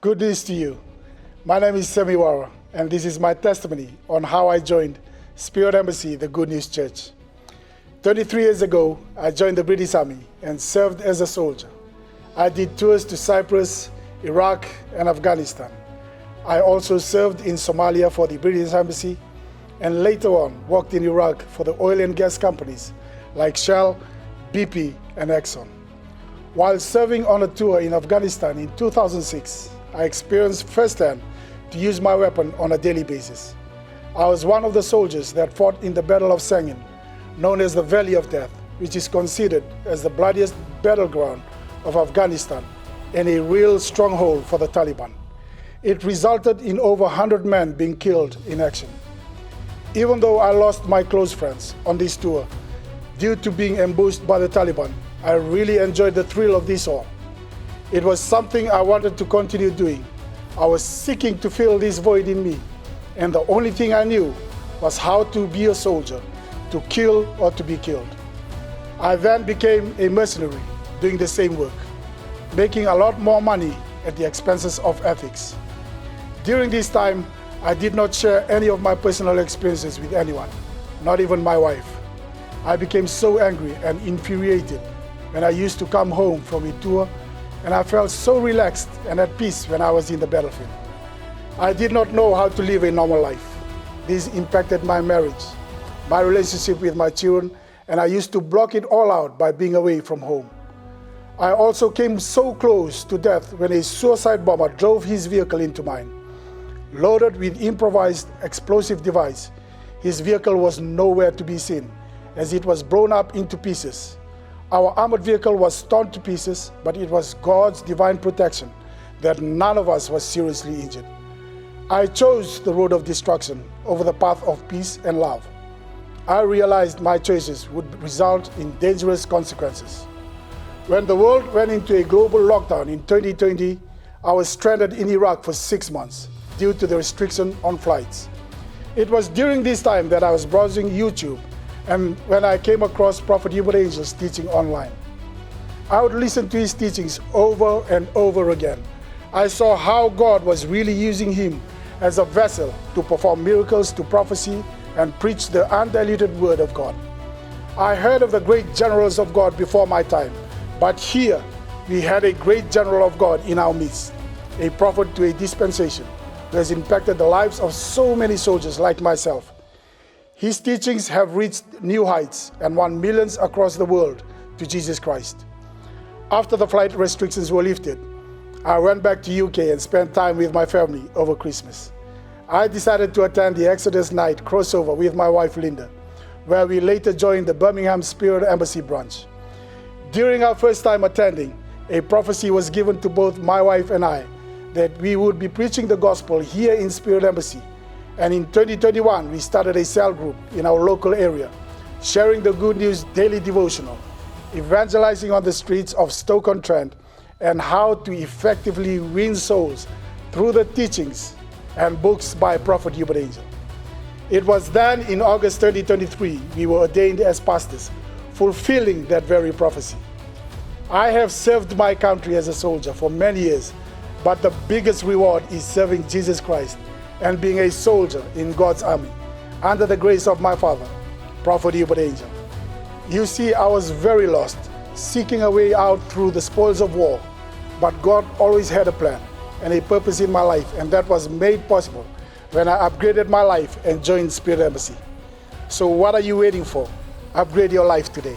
Good news to you. My name is Semiwara, and this is my testimony on how I joined Spirit Embassy, the Good News Church. 23 years ago, I joined the British Army and served as a soldier. I did tours to Cyprus, Iraq, and Afghanistan. I also served in Somalia for the British Embassy, and later on worked in Iraq for the oil and gas companies like Shell, BP, and Exxon. While serving on a tour in Afghanistan in 2006, I experienced firsthand to use my weapon on a daily basis. I was one of the soldiers that fought in the Battle of Sangin, known as the Valley of Death, which is considered as the bloodiest battleground of Afghanistan and a real stronghold for the Taliban. It resulted in over 100 men being killed in action. Even though I lost my close friends on this tour due to being ambushed by the Taliban, I really enjoyed the thrill of this all. It was something I wanted to continue doing. I was seeking to fill this void in me, and the only thing I knew was how to be a soldier, to kill or to be killed. I then became a mercenary doing the same work, making a lot more money at the expenses of ethics. During this time, I did not share any of my personal experiences with anyone, not even my wife. I became so angry and infuriated when I used to come home from a tour, and I felt so relaxed and at peace when I was in the battlefield. I did not know how to live a normal life. This impacted my marriage, my relationship with my children, and I used to block it all out by being away from home. I also came so close to death when a suicide bomber drove his vehicle into mine. Loaded with improvised explosive device, his vehicle was nowhere to be seen as it was blown up into pieces. Our armored vehicle was torn to pieces, but it was God's divine protection that none of us was seriously injured. I chose the road of destruction over the path of peace and love. I realized my choices would result in dangerous consequences. When the world went into a global lockdown in 2020, I was stranded in Iraq for 6 months due to the restriction on flights. It was during this time that I was browsing YouTube and when I came across Prophet Uebert Angel's teaching online. I would listen to his teachings over and over again. I saw how God was really using him as a vessel to perform miracles, to prophecy, and preach the undiluted word of God. I heard of the great generals of God before my time, but here we had a great general of God in our midst, a prophet to a dispensation who has impacted the lives of so many soldiers like myself. His teachings have reached new heights and won millions across the world to Jesus Christ. After the flight restrictions were lifted, I went back to UK and spent time with my family over Christmas. I decided to attend the Exodus night crossover with my wife Linda, where we later joined the Birmingham Spirit Embassy branch. During our first time attending, a prophecy was given to both my wife and I that we would be preaching the gospel here in Spirit Embassy. And in 2021, we started a cell group in our local area, sharing the Good News daily devotional, evangelizing on the streets of Stoke-on-Trent, and how to effectively win souls through the teachings and books by Prophet Uebert Angel. It was then in August 2023 we were ordained as pastors, fulfilling that very prophecy. I have served my country as a soldier for many years, but the biggest reward is serving Jesus Christ and being a soldier in God's army, under the grace of my father, Prophet Uebert Angel. You see, I was very lost, seeking a way out through the spoils of war, but God always had a plan and a purpose in my life, and that was made possible when I upgraded my life and joined Spirit Embassy. So what are you waiting for? Upgrade your life today.